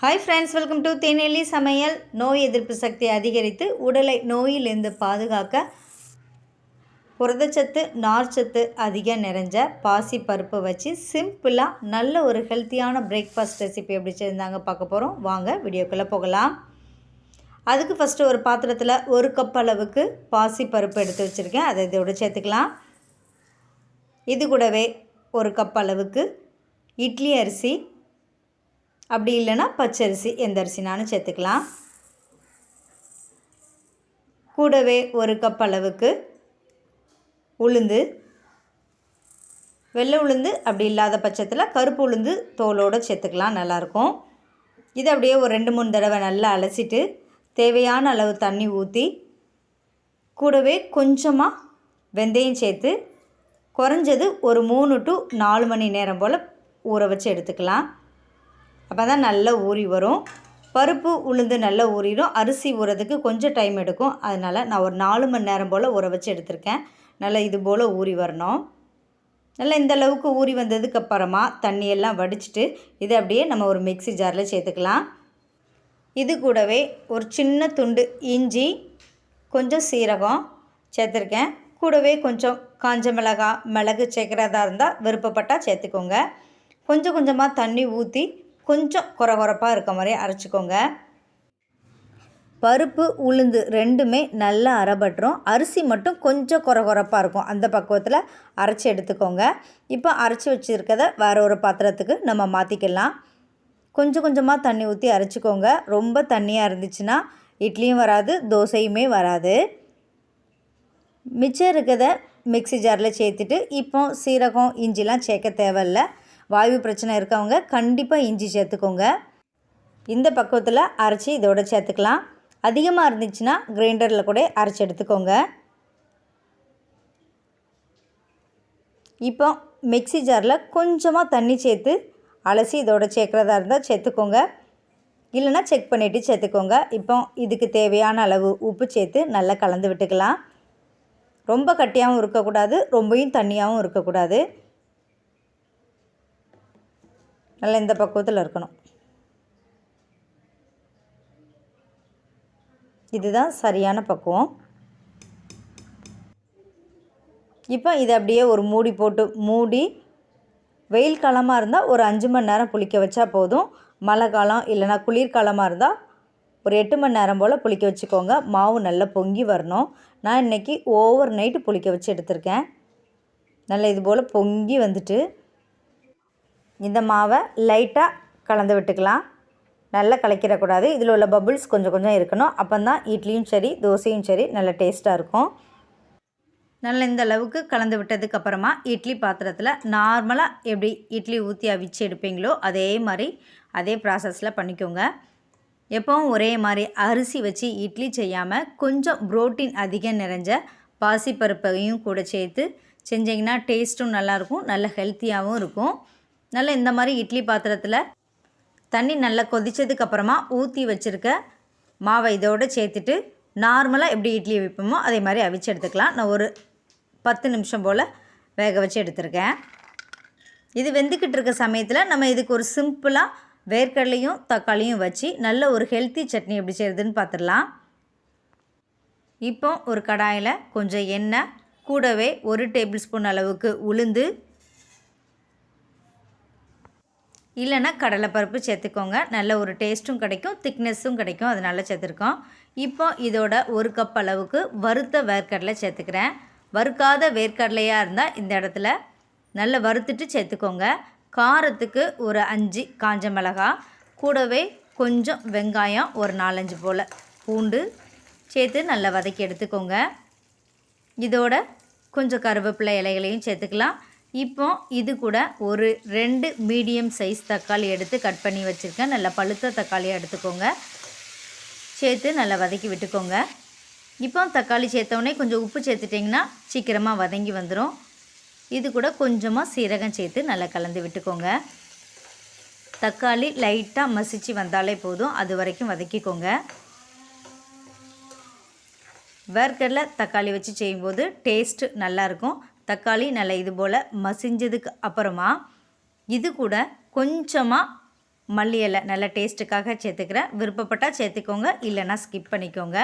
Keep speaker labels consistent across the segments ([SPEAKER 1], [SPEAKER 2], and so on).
[SPEAKER 1] Hi friends, welcome to தேனெல்லி சமையல். நோய் எதிர்ப்பு சக்தி அதிகரித்து உடலை நோயிலிருந்து பாதுகாக்க புரதச்சத்து நார்ச்சத்து அதிகம் நிறைஞ்ச பாசி பருப்பு வச்சு சிம்பிளாக நல்ல ஒரு ஹெல்த்தியான பிரேக்ஃபாஸ்ட் ரெசிபி எப்படி செய்தாங்க பார்க்க போகிறோம். வாங்க வீடியோக்குள்ளே போகலாம். அதுக்கு ஃபஸ்ட்டு ஒரு பாத்திரத்தில் 1 கப் அளவுக்கு பாசி பருப்பு எடுத்து வச்சுருக்கேன். அதை இதோடு சேர்த்துக்கலாம். இது கூடவே 1 கப் அளவுக்கு இட்லி அரிசி, அப்படி இல்லைன்னா பச்சரிசி, எந்த அரிசினாலும் சேர்த்துக்கலாம். கூடவே 1 கப் அளவுக்கு உளுந்து, வெள்ளை உளுந்து அப்படி இல்லாத பட்சத்தில் கருப்பு உளுந்து தோலோடு சேர்த்துக்கலாம், நல்லாயிருக்கும். இதை அப்படியே ஒரு 2-3 தடவை நல்லா அலசிட்டு தேவையான அளவு தண்ணி ஊற்றி கூடவே கொஞ்சமாக வெந்தயம் சேர்த்து குறைஞ்சது ஒரு 3 to 4 மணி நேரம் போல் ஊற வச்சு எடுத்துக்கலாம். அப்போ தான் நல்லா ஊறி வரும். பருப்பு உளுந்து நல்லா ஊறிடும். அரிசி ஊறதுக்கு கொஞ்சம் டைம் எடுக்கும். அதனால் நான் ஒரு 4 மணி நேரம் போல் ஊற வச்சு எடுத்திருக்கேன். நல்லா இது போல் ஊறி வரணும். நல்லா இந்த அளவுக்கு ஊறி வந்ததுக்கப்புறமா தண்ணியெல்லாம் வடிச்சிட்டு இதை அப்படியே நம்ம ஒரு மிக்ஸி ஜாரில் சேர்த்துக்கலாம். இது கூடவே ஒரு சின்ன துண்டு இஞ்சி, கொஞ்சம் சீரகம் சேர்த்துருக்கேன். கூடவே கொஞ்சம் காஞ்ச மிளகாய், மிளகு சேர்க்குறதா இருந்தால் விருப்பப்பட்டால் சேர்த்துக்கோங்க. கொஞ்சம் கொஞ்சமாக தண்ணி ஊற்றி கொஞ்சம் கொரகொரப்பாக இருக்க மாதிரி அரைச்சிக்கோங்க. பருப்பு உளுந்து ரெண்டுமே நல்லா அரைபட்டுரும். அரிசி மட்டும் கொஞ்சம் கொரகொரப்பாக இருக்கும். அந்த பக்குவத்தில் அரைச்சி எடுத்துக்கோங்க. இப்போ அரைச்சி வச்சுருக்கதை வேறு ஒரு பாத்திரத்துக்கு நம்ம மாற்றிக்கலாம். கொஞ்சம் கொஞ்சமாக தண்ணி ஊற்றி அரைச்சிக்கோங்க. ரொம்ப தண்ணியாக இருந்துச்சுன்னா இட்லியும் வராது, தோசையுமே வராது. மிச்சம் இருக்கிறத மிக்ஸி ஜாரில் சேர்த்துட்டு இப்போ சீரகம் இஞ்சிலாம் சேர்க்க தேவையில்லை. வாயு பிரச்சனை இருக்கவங்க கண்டிப்பாக இஞ்சி சேர்த்துக்கோங்க. இந்த பக்குவத்தில் அரைச்சி இதோட சேர்த்துக்கலாம். அதிகமாக இருந்துச்சுன்னா கிரைண்டரில் கூட அரைச்சி எடுத்துக்கோங்க. இப்போ மிக்ஸி ஜாரில் கொஞ்சமாக தண்ணி சேர்த்து அலசி இதோட சேர்க்குறதா இருந்தால் சேர்த்துக்கோங்க. இல்லைனா செக் பண்ணிவிட்டு சேர்த்துக்கோங்க. இப்போ இதுக்கு தேவையான அளவு உப்பு சேர்த்து நல்லா கலந்து விட்டுக்கலாம். ரொம்ப கட்டியாகவும் இருக்கக்கூடாது, ரொம்பவும் தண்ணியாகவும் இருக்கக்கூடாது. நல்லா இந்த பக்குவத்தில் இருக்கணும். இதுதான் சரியான பக்குவம். இப்போ இதை அப்படியே ஒரு மூடி போட்டு மூடி, வெயில் காலமாக இருந்தால் ஒரு 5 மணி நேரம் புளிக்க வச்சா போதும். மழை காலம் இல்லைனா குளிர்காலமாக இருந்தால் ஒரு 8 மணி நேரம் போல் புளிக்க வச்சுக்கோங்க. மாவு நல்லா பொங்கி வரணும். நான் இன்றைக்கி ஓவர் நைட்டு புளிக்க வச்சு எடுத்திருக்கேன். நல்லா இது போல் பொங்கி வந்துட்டு இந்த மாவை லைட்டாக கலந்து விட்டுக்கலாம். நல்லா கலக்கிடக்கூடாது. இதில் உள்ள பபுள்ஸ் கொஞ்சம் கொஞ்சம் இருக்கணும். அப்போ தான் இட்லியும் சரி தோசையும் சரி நல்ல டேஸ்ட்டாக இருக்கும். நல்லா இந்த அளவுக்கு கலந்து விட்டதுக்கப்புறமா இட்லி பாத்திரத்தில் நார்மலாக எப்படி இட்லி ஊற்றி அவிச்சு எடுப்பீங்களோ அதே மாதிரி அதே ப்ராசஸில் பண்ணிக்கோங்க. எப்போவும் ஒரே மாதிரி அரிசி வச்சு இட்லி செய்யாமல் கொஞ்சம் புரோட்டீன் அதிகம் நிறைஞ்ச பாசிப்பருப்பையும் கூட சேர்த்து செஞ்சிங்கன்னா டேஸ்ட்டும் நல்லாயிருக்கும், நல்ல ஹெல்த்தியாகவும் இருக்கும். நல்லா இந்த மாதிரி இட்லி பாத்திரத்தில் தண்ணி நல்லா கொதித்ததுக்கப்புறமா ஊற்றி வச்சுருக்க மாவை இதோடு சேர்த்துட்டு நார்மலாக எப்படி இட்லி வைப்போமோ அதே மாதிரி அவிச்சு எடுத்துக்கலாம். நான் ஒரு 10 நிமிஷம் போல் வேக வச்சு எடுத்துருக்கேன். இது வெந்துக்கிட்டு இருக்க சமயத்தில் நம்ம இதுக்கு ஒரு சிம்பிளாக வேர்க்கடலையும் தக்காளியும் வச்சு நல்ல ஒரு ஹெல்த்தி சட்னி எப்படி செய்கிறதுன்னு பார்த்துடலாம். இப்போ ஒரு கடாயில் கொஞ்சம் எண்ணெய், கூடவே 1 டேபிள் ஸ்பூன் அளவுக்கு உளுந்து இல்லைன்னா கடலைப்பருப்பு சேர்த்துக்கோங்க. நல்ல ஒரு டேஸ்ட்டும் கிடைக்கும், திக்னஸும் கிடைக்கும், அதனால சேர்த்துருக்கோம். இப்போ இதோட 1 கப் அளவுக்கு வறுத்த வேர்க்கடலை சேர்த்துக்கிறேன். வறுக்காத வேர்க்கடலையாக இருந்தால் இந்த இடத்துல நல்லா வறுத்துட்டு சேர்த்துக்கோங்க. காரத்துக்கு ஒரு 5 காஞ்ச மிளகாய், கூடவே கொஞ்சம் வெங்காயம், ஒரு 4-5 போல் பூண்டு சேர்த்து நல்லா வதக்கி எடுத்துக்கோங்க. இதோட கொஞ்சம் கருவேப்பிலை இலைகளையும் சேர்த்துக்கலாம். இப்போ இது கூட ஒரு 2 மீடியம் சைஸ் தக்காளி எடுத்து கட் பண்ணி வச்சுருக்கேன். நல்லா பழுத்த தக்காளியாக எடுத்துக்கோங்க. சேர்த்து நல்லா வதக்கி விட்டுக்கோங்க. இப்போ தக்காளி சேர்த்தோடனே கொஞ்சம் உப்பு சேர்த்துட்டிங்கன்னா சீக்கிரமாக வதங்கி வந்துடும். இது கூட கொஞ்சமாக சீரகம் சேர்த்து நல்லா கலந்து விட்டுக்கோங்க. தக்காளி லைட்டாக மசிச்சு வந்தாலே போதும், அது வரைக்கும் வதக்கிக்கோங்க. வேர்க்கடலை தக்காளி வச்சு செய்யும்போது டேஸ்ட்டு நல்லாயிருக்கும். தக்காளி நல்லா இது போல் மசிஞ்சதுக்கு அப்புறமா இது கூட கொஞ்சமாக மல்லி இலை நல்ல டேஸ்ட்டுக்காக சேர்த்துக்கிறேன். விருப்பப்பட்டால் சேர்த்துக்கோங்க, இல்லைன்னா ஸ்கிப் பண்ணிக்கோங்க.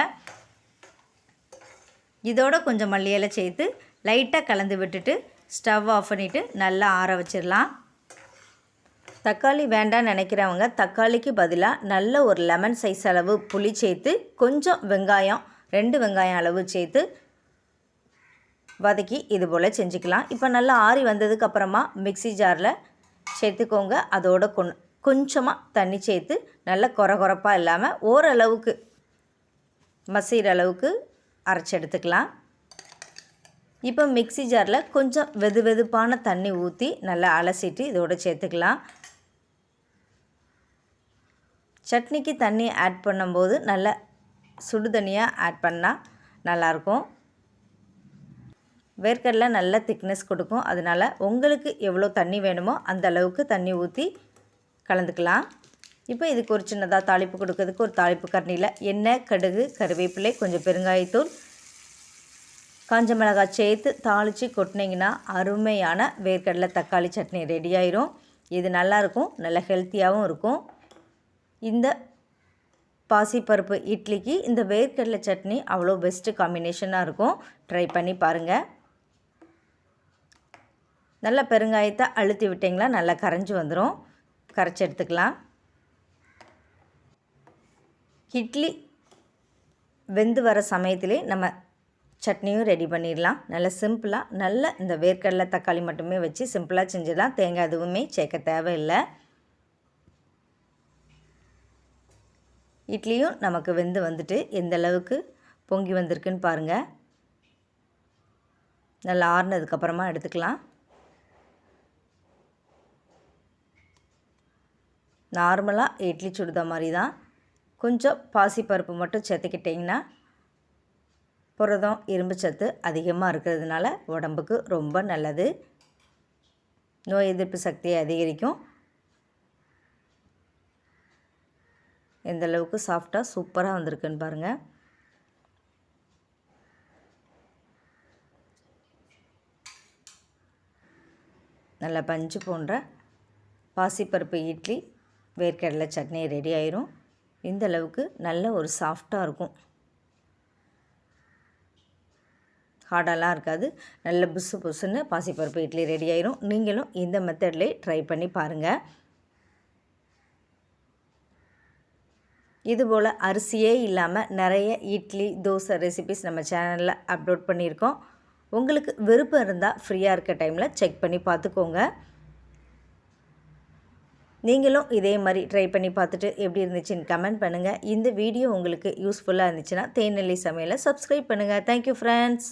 [SPEAKER 1] இதோட கொஞ்சம் மல்லி இலை சேர்த்து லைட்டாக கலந்து விட்டுட்டு ஸ்டவ் ஆஃப் பண்ணிவிட்டு நல்லா ஆற வச்சிடலாம். தக்காளி வேண்டான்னு நினைக்கிறவங்க தக்காளிக்கு பதிலாக நல்ல ஒரு லெமன் சைஸ் அளவு புளி சேர்த்து கொஞ்சம் வெங்காயம் 2 வெங்காயம் அளவு சேர்த்து வதக்கி இது போல் செஞ்சுக்கலாம். இப்போ நல்லா ஆறி வந்ததுக்கப்புறமா மிக்ஸி ஜாரில் சேர்த்துக்கோங்க. அதோட கொஞ்சமாக தண்ணி சேர்த்து நல்லா கொரகொரப்பாக இல்லாமல் ஓரளவுக்கு மசிகிற அளவுக்கு அரைச்சி எடுத்துக்கலாம். இப்போ மிக்ஸி ஜாரில் கொஞ்சம் வெதுவெதுப்பான தண்ணி ஊற்றி நல்லா அலசிட்டு இதோடு சேர்த்துக்கலாம். சட்னிக்கு தண்ணி ஆட் பண்ணும்போது நல்லா சுடு தண்ணியாக ஆட் பண்ணால் நல்லாயிருக்கும். வேர்க்கடலை நல்ல திக்னஸ் கொடுக்கும். அதனால் உங்களுக்கு எவ்வளோ தண்ணி வேணுமோ அந்த அளவுக்கு தண்ணி ஊற்றி கலந்துக்கலாம். இப்போ இதுக்கு ஒரு சின்னதாக தாளிப்பு கொடுக்கறதுக்கு ஒரு தாளிப்பு கரண்டியில் எண்ணெய், கடுகு, கருவேப்பிலை, கொஞ்சம் பெருங்காயத்தூள், காஞ்ச மிளகாய் சேர்த்து தாளித்து கொட்டினீங்கன்னா அருமையான வேர்க்கடலை தக்காளி சட்னி ரெடி ஆயிரும். இது நல்லாயிருக்கும், நல்ல ஹெல்த்தியாகவும் இருக்கும். இந்த பாசிப்பருப்பு இட்லிக்கு இந்த வேர்க்கடலை சட்னி அவ்வளோ பெஸ்ட்டு காம்பினேஷனாக இருக்கும். ட்ரை பண்ணி பாருங்கள். நல்லா பெருங்காயத்தை அழுத்தி விட்டிங்களா நல்லா கரைஞ்சி வந்துடும். கரைச்சி எடுத்துக்கலாம். இட்லி வெந்து வர சமயத்திலே நம்ம சட்னியும் ரெடி பண்ணிடலாம். நல்லா சிம்பிளாக நல்ல இந்த வேர்க்கடலை தக்காளி மட்டுமே வச்சு சிம்பிளாக செஞ்சிடலாம். தேங்காய் எதுவுமே சேர்க்க தேவையில்லை. இட்லியும் நமக்கு வெந்து வந்துட்டு எந்த அளவுக்கு பொங்கி வந்திருக்குன்னு பாருங்கள். நல்லா ஆறுனதுக்கப்புறமா எடுத்துக்கலாம். நார்மலாக இட்லி சுடுத மாதிரி தான். கொஞ்சம் பாசிப்பருப்பு மட்டும் சேர்த்துக்கிட்டிங்கன்னா புரதம், இரும்பு சத்து அதிகமாக இருக்கிறதுனால உடம்புக்கு ரொம்ப நல்லது. நோய் எதிர்ப்பு சக்தியை அதிகரிக்கும். எந்த அளவுக்கு சாஃப்டாக சூப்பராக வந்திருக்குன்னு பாருங்கள். நல்ல பஞ்சு போன்ற பாசிப்பருப்பு இட்லி வேர்க்கடலை சட்னி ரெடி ஆயிரும். இந்த அளவுக்கு நல்ல ஒரு சாஃப்டாக இருக்கும். ஹார்டெல்லாம் இருக்காது. நல்ல புசு புசுன்னு பாசிப்பருப்பு இட்லி ரெடி ஆயிரும். நீங்களும் இந்த மெத்தட்லேயே ட்ரை பண்ணி பாருங்கள். இதுபோல் அரிசியே இல்லாமல் நிறைய இட்லி, தோசை ரெசிபிஸ் நம்ம சேனலில் அப்லோட் பண்ணியிருக்கோம். உங்களுக்கு விருப்பம் இருந்தால் ஃப்ரீயாக இருக்க டைமில் செக் பண்ணி பார்த்துக்கோங்க. நீங்களும் இதே மாதிரி ட்ரை பண்ணி பார்த்துட்டு எப்படி இருந்துச்சுன்னு கமெண்ட் பண்ணுங்கள். இந்த வீடியோ உங்களுக்கு யூஸ்ஃபுல்லாக இருந்துச்சுன்னா தேனிலி சமையலை சப்ஸ்கிரைப் பண்ணுங்கள். Thank you friends.